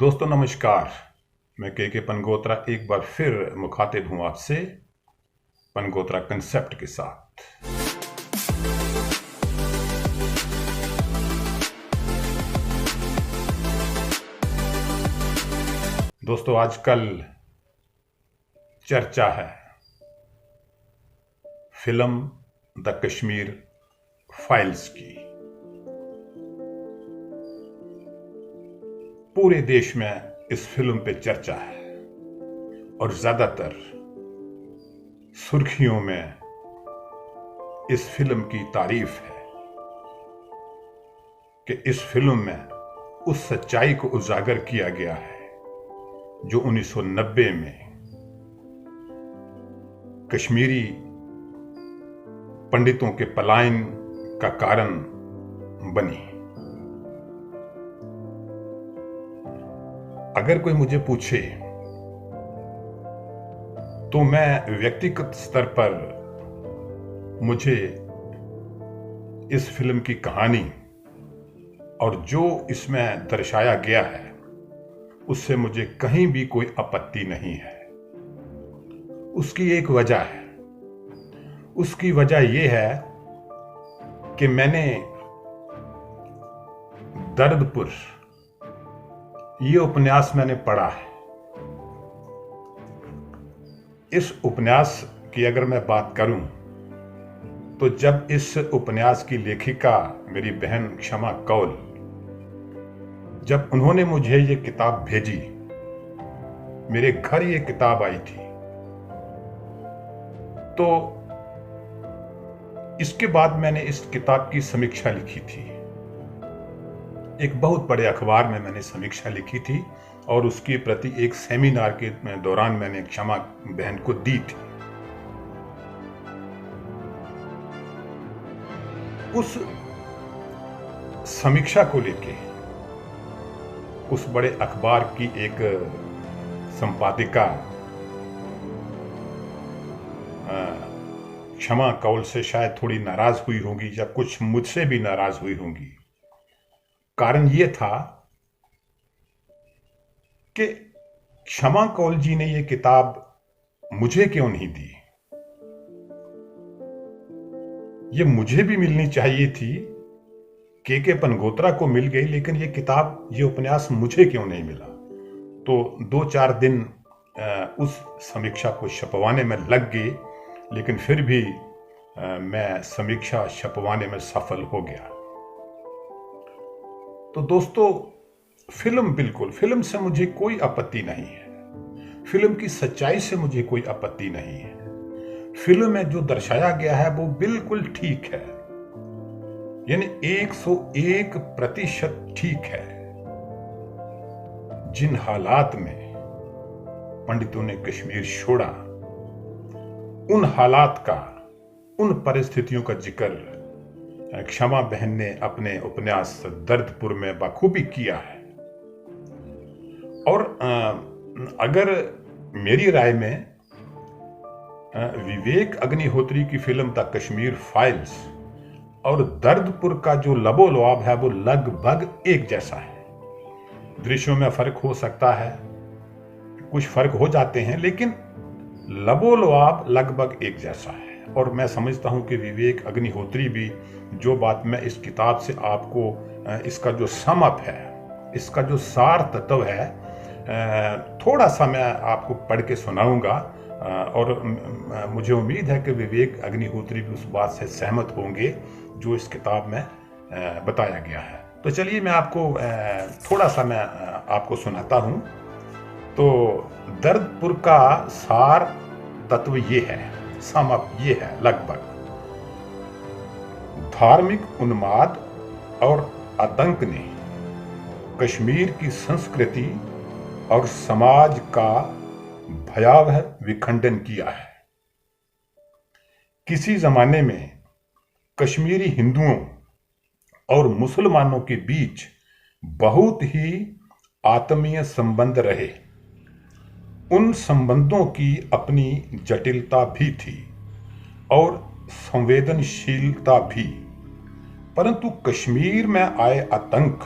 दोस्तों नमस्कार। मैं के पनगोत्रा एक बार फिर मुखातिब हूं आपसे पनगोत्रा कंसेप्ट के साथ। दोस्तों आजकल चर्चा है फिल्म द कश्मीर फाइल्स की। पूरे देश में इस फिल्म पे चर्चा है और ज्यादातर सुर्खियों में इस फिल्म की तारीफ है कि इस फिल्म में उस सच्चाई को उजागर किया गया है जो 1990 में कश्मीरी पंडितों के पलायन का कारण बनी। अगर कोई मुझे पूछे तो मैं व्यक्तिगत स्तर पर मुझे इस फिल्म की कहानी और जो इसमें दर्शाया गया है उससे मुझे कहीं भी कोई आपत्ति नहीं है। उसकी एक वजह है। उसकी वजह यह है कि मैंने दर्दपुर ये उपन्यास मैंने पढ़ा है। इस उपन्यास की अगर मैं बात करूं तो जब इस उपन्यास की लेखिका मेरी बहन क्षमा कौल, जब उन्होंने मुझे ये किताब भेजी, मेरे घर ये किताब आई थी, तो इसके बाद मैंने इस किताब की समीक्षा लिखी थी। एक बहुत बड़े अखबार में मैंने समीक्षा लिखी थी और उसकी प्रति एक सेमिनार के दौरान मैंने क्षमा बहन को दी थी। उस समीक्षा को लेके उस बड़े अखबार की एक संपादिका क्षमा कौल से शायद थोड़ी नाराज हुई होगी या कुछ मुझसे भी नाराज हुई होंगी। कारण यह था कि क्षमा कौल जी ने यह किताब मुझे क्यों नहीं दी। यह मुझे भी मिलनी चाहिए थी, के पनगोत्रा को मिल गई, लेकिन यह किताब, यह उपन्यास मुझे क्यों नहीं मिला। तो 2-4 दिन उस समीक्षा को छपवाने में लग गए, लेकिन फिर भी मैं समीक्षा छपवाने में सफल हो गया। तो दोस्तों फिल्म से मुझे कोई आपत्ति नहीं है। फिल्म की सच्चाई से मुझे कोई आपत्ति नहीं है। फिल्म में जो दर्शाया गया है वो बिल्कुल ठीक है, यानी 101% ठीक है। जिन हालात में पंडितों ने कश्मीर छोड़ा, उन हालात का, उन परिस्थितियों का जिक्र क्षमा बहन ने अपने उपन्यास दर्दपुर में बखूबी किया है। और अगर मेरी राय में विवेक अग्निहोत्री की फिल्म द कश्मीर फाइल्स और दर्दपुर का जो लबोलुआब है वो लगभग एक जैसा है। दृश्यों में फर्क हो सकता है, कुछ फर्क हो जाते हैं, लेकिन लबोलुआब लगभग एक जैसा है। और मैं समझता हूं कि विवेक अग्निहोत्री भी जो बात मैं इस किताब से आपको, इसका जो सम अप है, इसका जो सार तत्व है, थोड़ा सा मैं आपको पढ़ के सुनाऊंगा। और मुझे उम्मीद है कि विवेक अग्निहोत्री भी उस बात से सहमत होंगे जो इस किताब में बताया गया है। तो चलिए मैं आपको थोड़ा सा मैं आपको सुनाता हूं। तो दर्दपुर का सार तत्व ये है, सम अप ये है लगभग। धार्मिक उन्माद और आतंक ने कश्मीर की संस्कृति और समाज का भयावह विखंडन किया है। किसी जमाने में कश्मीरी हिंदुओं और मुसलमानों के बीच बहुत ही आत्मीय संबंध रहे। उन संबंधों की अपनी जटिलता भी थी और संवेदनशीलता भी, परंतु कश्मीर में आए आतंक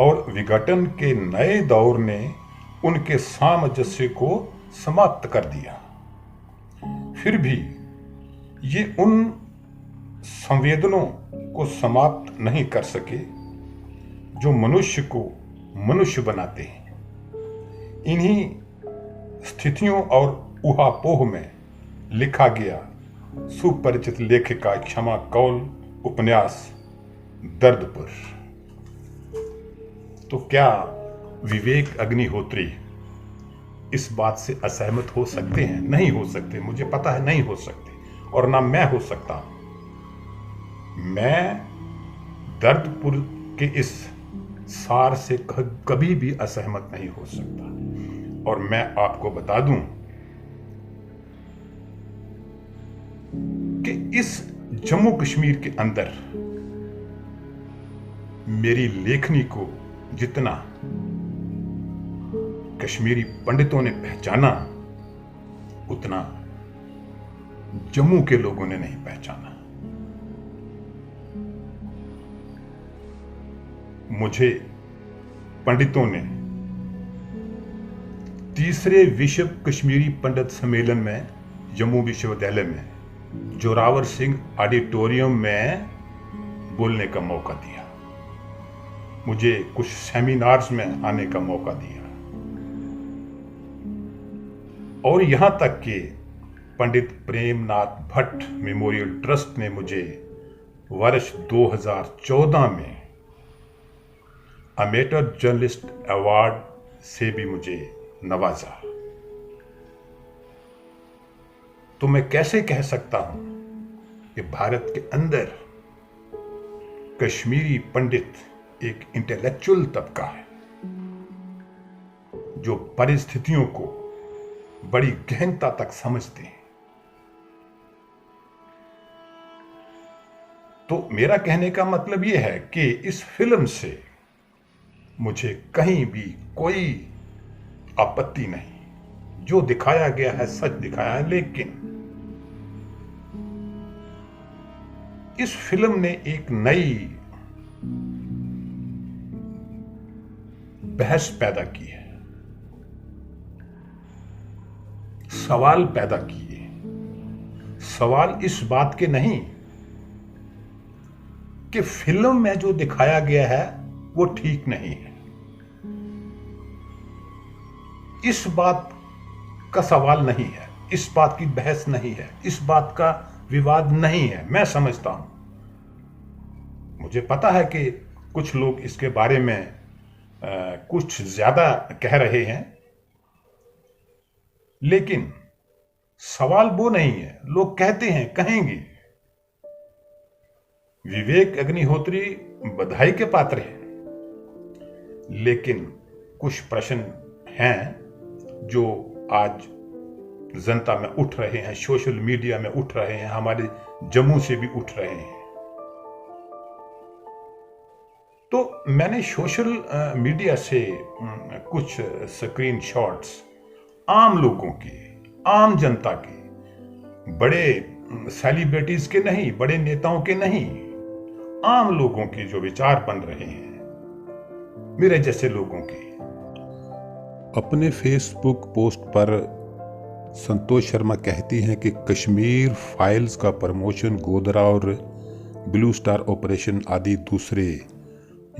और विघटन के नए दौर ने उनके सामंजस्य को समाप्त कर दिया। फिर भी ये उन संवेदनों को समाप्त नहीं कर सके जो मनुष्य को मनुष्य बनाते हैं। इन्हीं स्थितियों और ऊहापोह में लिखा गया सुपरिचित लेखिका क्षमा कौल उपन्यास दर्दपुर। तो क्या विवेक अग्निहोत्री इस बात से असहमत हो सकते हैं? नहीं हो सकते, मुझे पता है नहीं हो सकते, और ना मैं हो सकता। मैं दर्दपुर के इस सार से कभी भी असहमत नहीं हो सकता। और मैं आपको बता दूं कि इस जम्मू कश्मीर के अंदर मेरी लेखनी को जितना कश्मीरी पंडितों ने पहचाना, उतना जम्मू के लोगों ने नहीं पहचाना। मुझे पंडितों ने तीसरे विश्व कश्मीरी पंडित सम्मेलन में जम्मू विश्वविद्यालय में जोरावर सिंह ऑडिटोरियम में बोलने का मौका दिया। मुझे कुछ सेमिनार्स में आने का मौका दिया, और यहां तक कि पंडित प्रेमनाथ भट्ट मेमोरियल ट्रस्ट ने मुझे वर्ष 2014 में अमेटर जर्नलिस्ट अवार्ड से भी मुझे नवाजा। तो मैं कैसे कह सकता हूं कि भारत के अंदर कश्मीरी पंडित एक इंटेलेक्चुअल तबका है जो परिस्थितियों को बड़ी गहनता तक समझते हैं। तो मेरा कहने का मतलब यह है कि इस फिल्म से मुझे कहीं भी कोई आपत्ति नहीं। जो दिखाया गया है सच दिखाया है, लेकिन इस फिल्म ने एक नई बहस पैदा की है, सवाल पैदा किए। सवाल इस बात के नहीं कि फिल्म में जो दिखाया गया है वो ठीक नहीं है। इस बात का सवाल नहीं है, इस बात की बहस नहीं है, इस बात का विवाद नहीं है। मैं समझता हूं, मुझे पता है कि कुछ लोग इसके बारे में कुछ ज्यादा कह रहे हैं, लेकिन सवाल वो नहीं है। लोग कहते हैं, कहेंगे विवेक अग्निहोत्री बधाई के पात्र हैं, लेकिन कुछ प्रश्न हैं जो आज जनता में उठ रहे हैं, सोशल मीडिया में उठ रहे हैं, हमारे जम्मू से भी उठ रहे हैं। तो मैंने सोशल मीडिया से कुछ स्क्रीनशॉट्स आम लोगों के, आम जनता के, बड़े सेलिब्रिटीज के नहीं, बड़े नेताओं के नहीं, आम लोगों के जो विचार बन रहे हैं, मेरे जैसे लोगों के। अपने फेसबुक पोस्ट पर संतोष शर्मा कहती हैं कि कश्मीर फाइल्स का प्रमोशन गोधरा और ब्लू स्टार ऑपरेशन आदि दूसरे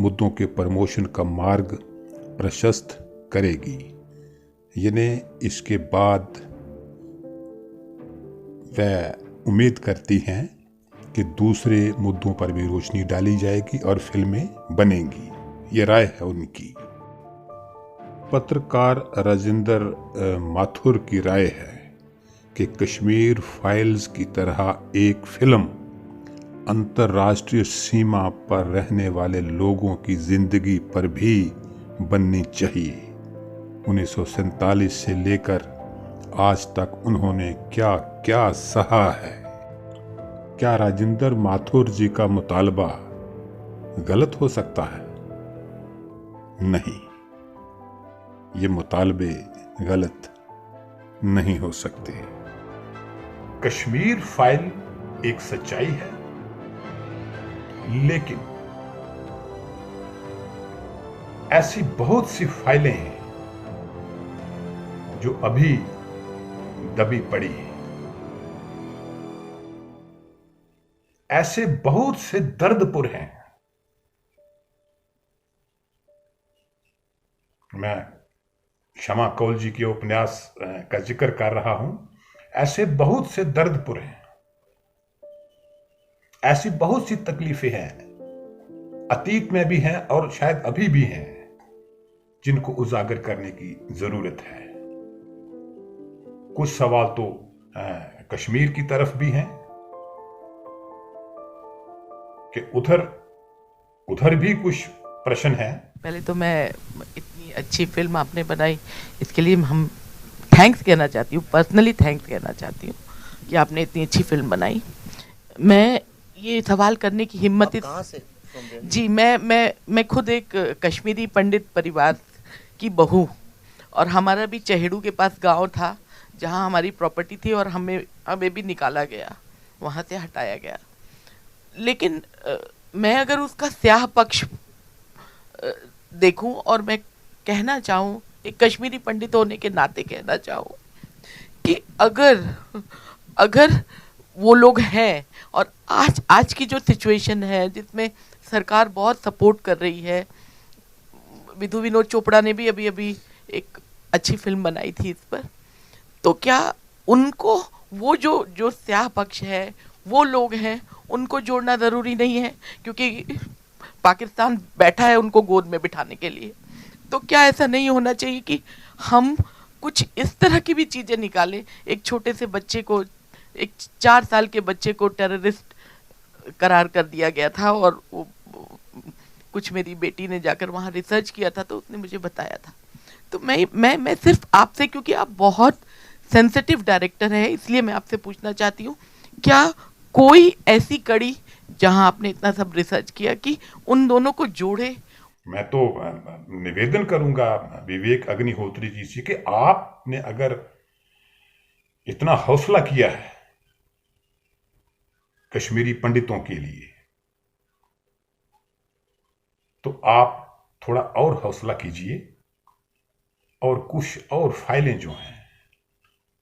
मुद्दों के प्रमोशन का मार्ग प्रशस्त करेगी। यानी इसके बाद वह उम्मीद करती हैं कि दूसरे मुद्दों पर भी रोशनी डाली जाएगी और फिल्में बनेंगी। ये राय है उनकी। पत्रकार राजेंद्र माथुर की राय है कि कश्मीर फाइल्स की तरह एक फिल्म अंतर्राष्ट्रीय सीमा पर रहने वाले लोगों की जिंदगी पर भी बननी चाहिए। 1947 से लेकर आज तक उन्होंने क्या क्या सहा है। क्या राजेंद्र माथुर जी का मुतालबा गलत हो सकता है? नहीं, ये मुतालबे गलत नहीं हो सकते। कश्मीर फाइल एक सच्चाई है, लेकिन ऐसी बहुत सी फाइलें हैं जो अभी दबी पड़ी हैं। ऐसे बहुत से दर्दपुर हैं। मैं क्षमा कौल जी के उपन्यास का जिक्र कर रहा हूं। ऐसे बहुत से दर्दपुर हैं, ऐसी बहुत सी तकलीफें हैं, अतीत में भी हैं और शायद अभी भी हैं, जिनको उजागर करने की जरूरत है। कुछ सवाल तो कश्मीर की तरफ भी हैं कि उधर भी कुछ प्रश्न है। पहले तो मैं इतनी अच्छी फिल्म आपने बनाई, इसके लिए हम थैंक्स कहना चाहती हूँ, पर्सनली थैंक्स कहना चाहती हूँ कि आपने इतनी अच्छी फिल्म बनाई। मैं ये सवाल करने की हिम्मत कहाँ से? जी, मैं खुद एक कश्मीरी पंडित परिवार की बहू, और हमारा भी चहेड़ू के पास गांव था जहां हमारी प्रॉपर्टी थी, और हमें भी निकाला गया, वहां से हटाया गया। लेकिन मैं अगर उसका स्याह पक्ष देखूं, और मैं कहना चाहूं, एक कश्मीरी पंडित होने के नाते कहना चाहूं कि अगर वो लोग हैं, और आज की जो सिचुएशन है जिसमें सरकार बहुत सपोर्ट कर रही है, विधु विनोद चोपड़ा ने भी अभी एक अच्छी फिल्म बनाई थी इस पर, तो क्या उनको वो जो स्याह पक्ष है, वो लोग हैं, उनको जोड़ना ज़रूरी नहीं है? क्योंकि पाकिस्तान बैठा है उनको गोद में बिठाने के लिए। तो क्या ऐसा नहीं होना चाहिए कि हम कुछ इस तरह की भी चीज़ें निकालें? एक छोटे से बच्चे को, एक 4 साल के बच्चे को टेररिस्ट करार कर दिया गया था, और कुछ मेरी बेटी ने जाकर वहाँ रिसर्च किया था तो उसने मुझे बताया था। तो मैं सिर्फ आपसे, क्योंकि आप बहुत सेंसिटिव डायरेक्टर है, इसलिए मैं आपसे पूछना चाहती हूँ, क्या कोई ऐसी कड़ी जहां आपने इतना सब रिसर्च किया कि उन दोनों को जोड़े? मैं तो निवेदन करूंगा विवेक अग्निहोत्री जी से कि आपने अगर इतना हौसला किया है कश्मीरी पंडितों के लिए, तो आप थोड़ा और हौसला कीजिए, और कुछ और फाइलें जो हैं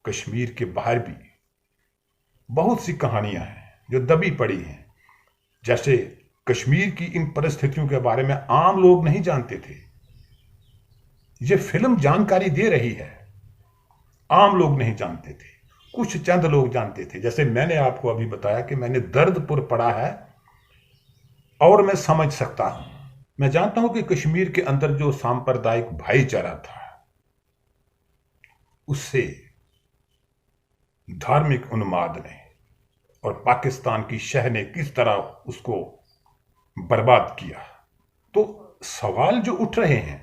कश्मीर के बाहर भी बहुत सी कहानियां हैं जो दबी पड़ी हैं। जैसे कश्मीर की इन परिस्थितियों के बारे में आम लोग नहीं जानते थे, ये फिल्म जानकारी दे रही है। आम लोग नहीं जानते थे, कुछ चंद लोग जानते थे। जैसे मैंने आपको अभी बताया कि मैंने दर्दपुर पढ़ा है और मैं समझ सकता हूं। मैं जानता हूं कि कश्मीर के अंदर जो सांप्रदायिक भाईचारा था, उससे धार्मिक उन्माद ने और पाकिस्तान की शह ने किस तरह उसको बर्बाद किया। तो सवाल जो उठ रहे हैं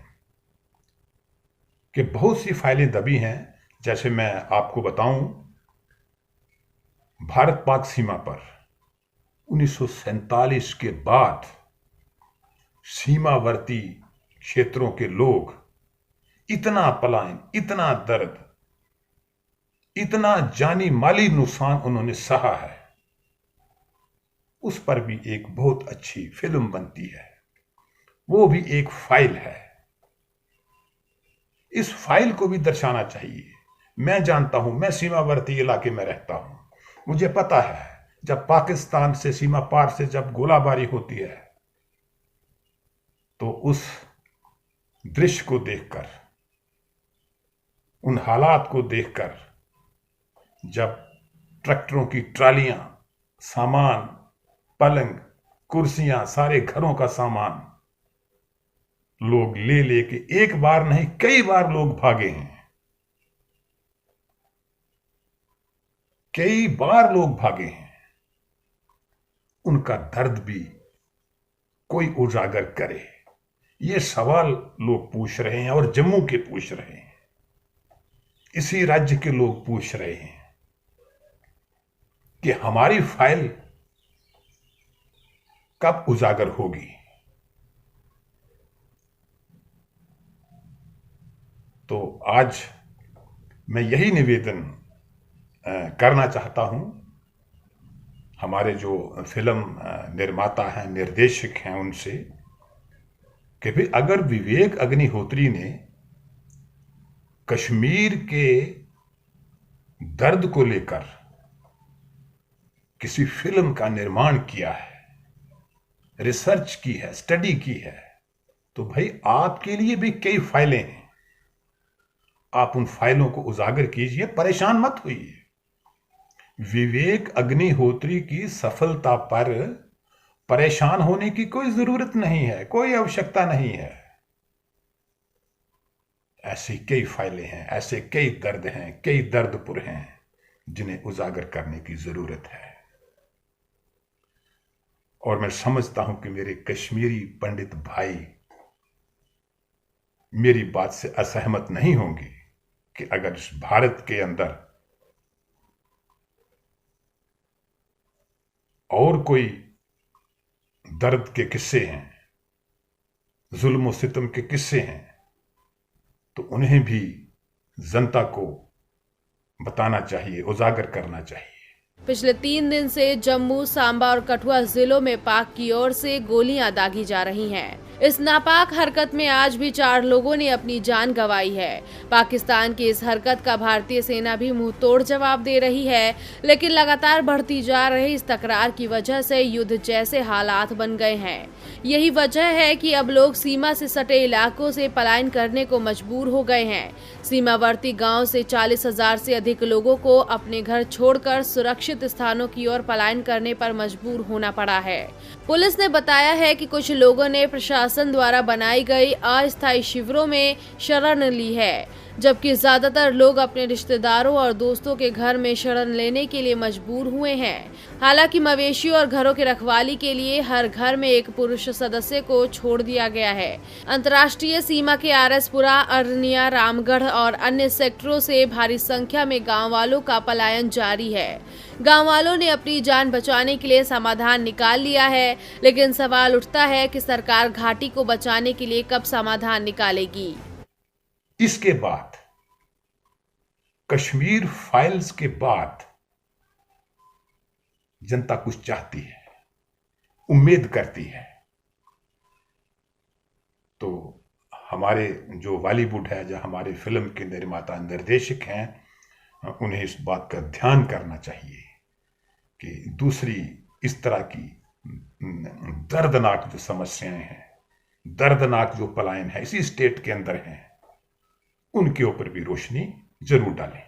कि बहुत सी फाइलें दबी हैं। जैसे मैं आपको बताऊं, भारत पाक सीमा पर 1947 के बाद सीमावर्ती क्षेत्रों के लोग इतना पलायन, इतना दर्द, इतना जानी माली नुकसान उन्होंने सहा है, उस पर भी एक बहुत अच्छी फिल्म बनती है। वो भी एक फाइल है, इस फाइल को भी दर्शाना चाहिए। मैं जानता हूं, मैं सीमावर्ती इलाके में रहता हूं, मुझे पता है जब पाकिस्तान से सीमा पार से जब गोलाबारी होती है, तो उस दृश्य को देखकर, उन हालात को देखकर, जब ट्रैक्टरों की ट्रालियां, सामान, पलंग, कुर्सियां, सारे घरों का सामान लोग ले लेके, एक बार नहीं कई बार लोग भागे हैं, कई बार लोग भागे हैं, उनका दर्द भी कोई उजागर करे। ये सवाल लोग पूछ रहे हैं, और जम्मू के पूछ रहे हैं, इसी राज्य के लोग पूछ रहे हैं कि हमारी फाइल कब उजागर होगी। तो आज मैं यही निवेदन करना चाहता हूं हमारे जो फिल्म निर्माता हैं, निर्देशक हैं, उनसे कि भाई अगर विवेक अग्निहोत्री ने कश्मीर के दर्द को लेकर किसी फिल्म का निर्माण किया है, रिसर्च की है, स्टडी की है, तो भाई आपके लिए भी कई फाइलें हैं, आप उन फाइलों को उजागर कीजिए, परेशान मत होइए। विवेक अग्निहोत्री की सफलता पर परेशान होने की कोई जरूरत नहीं है, कोई आवश्यकता नहीं है। ऐसी कई फाइलें हैं, ऐसे कई दर्द हैं, कई दर्दपुर हैं जिन्हें उजागर करने की जरूरत है। और मैं समझता हूं कि मेरे कश्मीरी पंडित भाई मेरी बात से असहमत नहीं होंगे कि अगर इस भारत के अंदर और कोई दर्द के किस्से हैं, जुल्म सितम के किस्से हैं, तो उन्हें भी जनता को बताना चाहिए, उजागर करना चाहिए। पिछले 3 दिन से जम्मू, सांबा और कठुआ जिलों में पाक की ओर से गोलियां दागी जा रही हैं। इस नापाक हरकत में आज भी 4 लोगों ने अपनी जान गंवाई है। पाकिस्तान की इस हरकत का भारतीय सेना भी मुंह तोड़ जवाब दे रही है, लेकिन लगातार बढ़ती जा रही इस तकरार की वजह से युद्ध जैसे हालात बन गए हैं। यही वजह है कि अब लोग सीमा से सटे इलाकों से पलायन करने को मजबूर हो गए हैं। सीमावर्ती गाँव से 40,000 से अधिक लोगों को अपने घर छोड़कर सुरक्षित स्थानों की ओर पलायन करने पर मजबूर होना पड़ा है। पुलिस ने बताया है कि कुछ लोगों ने प्रशासन द्वारा बनाई गई अस्थायी शिविरों में शरण ली है, जबकि ज्यादातर लोग अपने रिश्तेदारों और दोस्तों के घर में शरण लेने के लिए मजबूर हुए हैं। हालांकि मवेशियों और घरों की रखवाली के लिए हर घर में एक पुरुष सदस्य को छोड़ दिया गया है। अंतर्राष्ट्रीय सीमा के आरएसपुरा, अरनिया, रामगढ़ और अन्य सेक्टरों से भारी संख्या में गाँव वालों का पलायन जारी है। गाँव वालों ने अपनी जान बचाने के लिए समाधान निकाल लिया है, लेकिन सवाल उठता है कि सरकार घाटी को बचाने के लिए कब समाधान निकालेगी। इसके बाद कश्मीर फाइल्स के बाद जनता कुछ चाहती है, उम्मीद करती है। तो हमारे जो बॉलीवुड है, जो हमारे फिल्म के निर्माता निर्देशक हैं, उन्हें इस बात का ध्यान करना चाहिए कि दूसरी इस तरह की दर्दनाक जो समस्याएं हैं, दर्दनाक जो पलायन है इसी स्टेट के अंदर हैं, उनके ऊपर भी रोशनी जरूर डालें।